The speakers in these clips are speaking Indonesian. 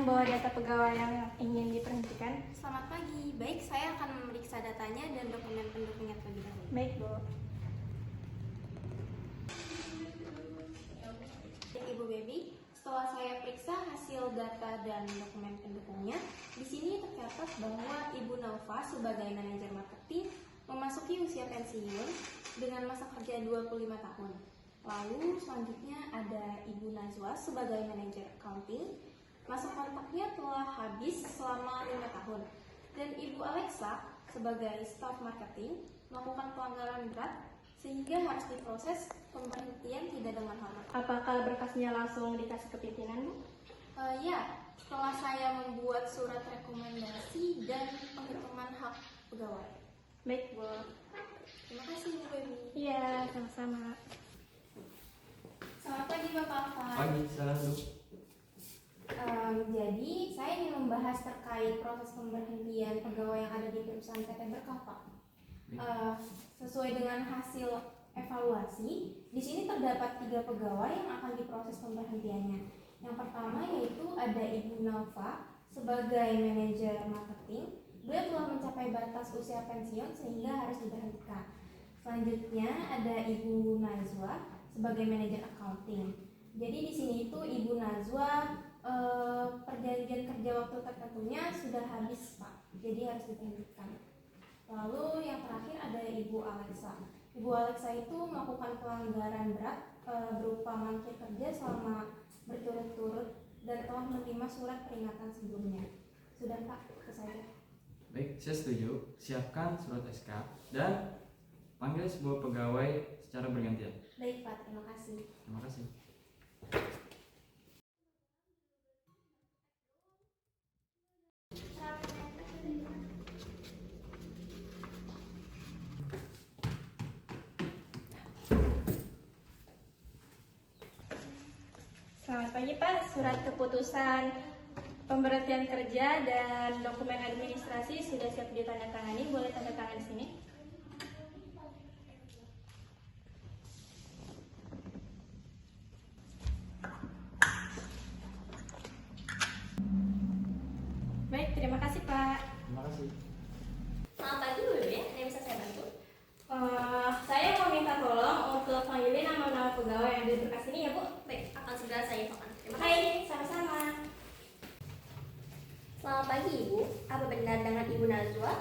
membawa data pegawai yang ingin diberhentikan. Selamat pagi. Baik, saya akan memeriksa datanya dan dokumen pendukungnya terlebih dahulu. Baik, Bu. Ibu Baby, setelah saya periksa hasil data dan dokumen pendukungnya, di sini tercatat bahwa Ibu Nova sebagai manajer marketing memasuki usia pensiun dengan masa kerja 25 tahun. Lalu selanjutnya ada Ibu Najwa sebagai manajer accounting. Masa kontraknya telah habis selama 5 tahun. Dan Ibu Alexa sebagai staff marketing melakukan pelanggaran berat sehingga harus diproses pemberhentian tidak dengan hormat. Apakah berkasnya langsung dikasih ke pimpinan, Bu? Ya, setelah saya membuat surat rekomendasi dan penghitungan hak pegawai. Baik, Bu. Terima kasih, Bu Baby. Iya, sama-sama. Selamat pagi, Bapak Afan. Pagi, salam Bu. Jadi, saya ingin membahas terkait proses pemberhentian pegawai yang ada di perusahaan PT Berkah, Pak. Sesuai dengan hasil evaluasi, di sini terdapat 3 pegawai yang akan diproses pemberhentiannya. Yang pertama yaitu ada Ibu Nova sebagai manajer marketing. Beliau telah mencapai batas usia pensiun sehingga harus diberhentikan. Selanjutnya ada Ibu Najwa sebagai manajer accounting. Jadi di sini itu Ibu Najwa perjanjian kerja waktu tertentunya sudah habis, Pak. Jadi harus diberhentikan. Lalu yang terakhir ada Ibu Alexa. Ibu Alexa itu melakukan pelanggaran berat berupa mangkir kerja selama berturut-turut dan telah menerima surat peringatan sebelumnya. Sudah, Pak, itu saja. Baik, saya setuju. Siapkan surat SK dan panggil sebuah pegawai secara bergantian. Baik, Pak, terima kasih. Terima kasih. Selamat pagi, Pak. Surat keputusan pemberhentian kerja dan dokumen administrasi sudah siap ditandatangani. Boleh tanda tangan di sini. Baik, terima kasih, Pak. Terima kasih. Selamat pagi, Bu ya. Ada yang bisa saya bantu? Saya mau minta tolong untuk panggilin nama-nama pegawai yang ada di berkas ini ya, Bu. Baik, akan segera saya infokan. Terima kasih. Hai, sama-sama. Selamat pagi, Ibu. Apa benar dengan Ibu Najwa?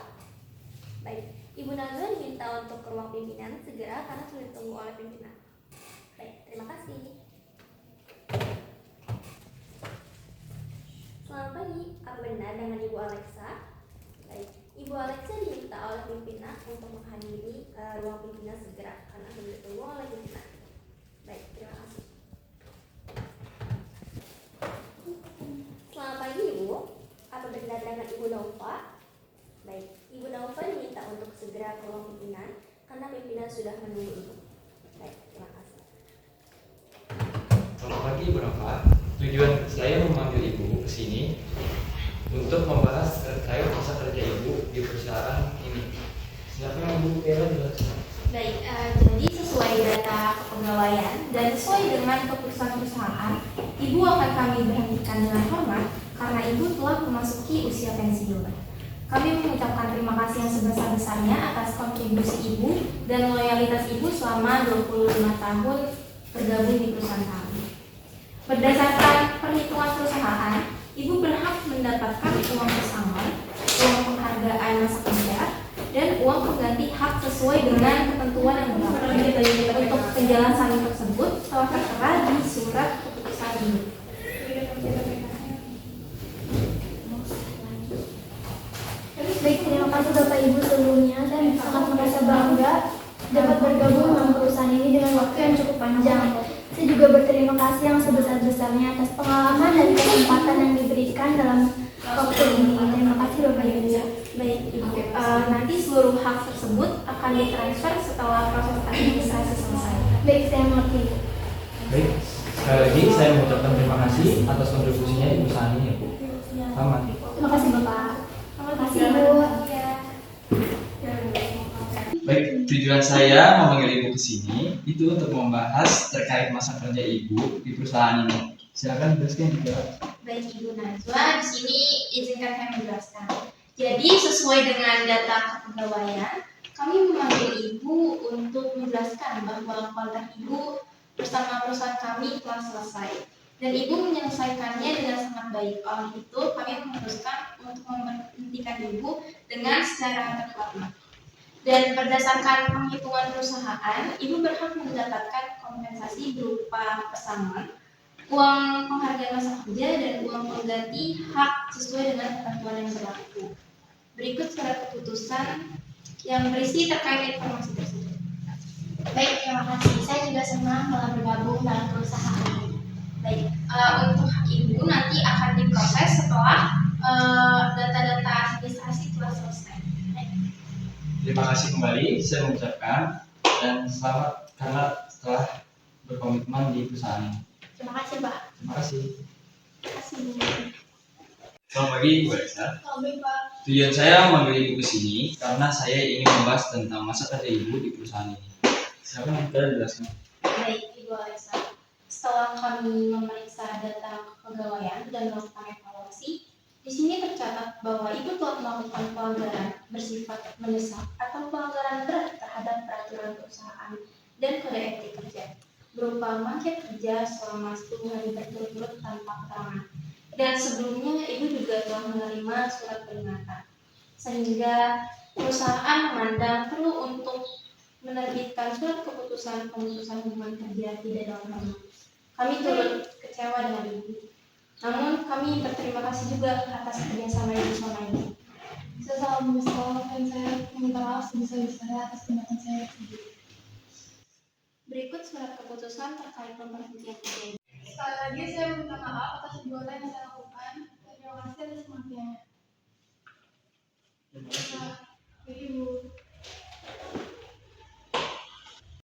Baik, Ibu Najwa diminta untuk ke ruang pimpinan segera karena sudah ditunggu oleh pimpinan. Baik, terima kasih. Selamat pagi, apa benar dengan Ibu Alexa? Baik, Ibu Alexa diminta oleh pimpinan untuk menghadiri ruang pimpinan segera karena sudah ditunggu oleh pimpinan. Baik, terima kasih. Selamat pagi, Ibu. Apa benar dengan Ibu Nova? Baik, Ibu Nova diminta untuk segera ke ruang pimpinan karena pimpinan sudah menunggu Ibu. Baik, terima kasih. Selamat pagi, Bu Nova. Tujuan saya memanggil Ibu ke sini untuk membahas terkait masa kerja Ibu di perusahaan ini. Silakan Ibu Ella jelaskan. Baik, jadi sesuai data kepegawaian dan sesuai dengan keputusan perusahaan, Ibu akan kami berhentikan dengan hormat karena Ibu telah memasuki usia pensiun. Kami mengucapkan terima kasih yang sebesar-besarnya atas kontribusi Ibu dan loyalitas Ibu selama 25 tahun bergabung di perusahaan kami. Berdasarkan perhitungan perusahaan, Ibu berhak mendapatkan uang pesangon, uang penghargaan masa kerja, dan uang pengganti hak sesuai dengan ketentuan yang berlaku. Untuk penjelasan tersebut telah tertera di surat keputusan ini. Baik, terima kasih Bapak Ibu sebelumnya dan sangat merasa bangga dapat bergabung dengan perusahaan ini dengan waktu yang cukup panjang. Saya juga berterima kasih yang sebesar-besarnya atas pengalaman dan kesempatan yang diberikan dalam waktu ini. Terima kasih Bapak Ibu. Baik, Ibu. Nanti seluruh hak tersebut akan ditransfer setelah proses administrasi selesai. Baik, saya mengerti. Baik, sekali lagi saya mengucapkan terima kasih atas kontribusinya di perusahaan ini, Bu. Selamat. Terima kasih Bapak. Terima kasih Bu. Baik, tujuan saya memanggil Ibu ke sini itu untuk membahas terkait masa kerja Ibu di perusahaan ini. Silakan jelaskan juga. Baik Ibu Najwa, di sini izinkan saya menjelaskan. Jadi sesuai dengan data kepegawaian, kami memanggil Ibu untuk menjelaskan bahwa kontrak Ibu bersama perusahaan kami telah selesai. Dan Ibu menyelesaikannya dengan sangat baik. Oleh itu, kami memutuskan untuk memberhentikan Ibu dengan secara terhormat. Dan berdasarkan penghitungan perusahaan, Ibu berhak mendapatkan kompensasi berupa pesangon, uang penghargaan masa kerja, dan uang pengganti hak sesuai dengan ketentuan yang berlaku. Berikut surat keputusan yang berisi terkait informasi tersebut. Baik, terima kasih. Saya juga senang telah bergabung dalam perusahaan ini. Baik, untuk hak Ibu nanti akan diproses setelah data-data administrasi telah selesai. Terima kasih kembali saya mengucapkan dan selamat karena telah berkomitmen di perusahaan ini. Terima kasih, Pak. Terima kasih. Terima kasih Bu. Selamat pagi Bu Elsa. Baik, Pak. Tujuan saya memanggil Ibu ke sini karena saya ingin membahas tentang masa kerja Ibu di perusahaan ini. Silakan kita jelaskan. Baik, Ibu Alisa. Setelah kami memeriksa data kepegawaian dan melakukan evaluasi, di sini tercatat bahwa Ibu telah melakukan pelanggaran bersifat mendesak atau pelanggaran berat terhadap peraturan perusahaan dan kode etik kerja, berupa mangkir kerja selama 10 hari berturut-turut tanpa keterangan. Dan sebelumnya Ibu juga telah menerima surat peringatan, sehingga perusahaan memandang perlu untuk menerbitkan surat keputusan pemutusan hubungan kerja tidak dalam hormat. Kami turut kecewa dengan Ibu. Namun kami berterima kasih juga atas kerjasama Ibu selama ini. Saya sangat menyesal dan saya meminta maaf sebesar-besarnya atas tindakan saya tersebut. Berikut surat keputusan terkait pemberhentian kerja. Sekali lagi saya meminta maaf atas perbuatan yang saya lakukan.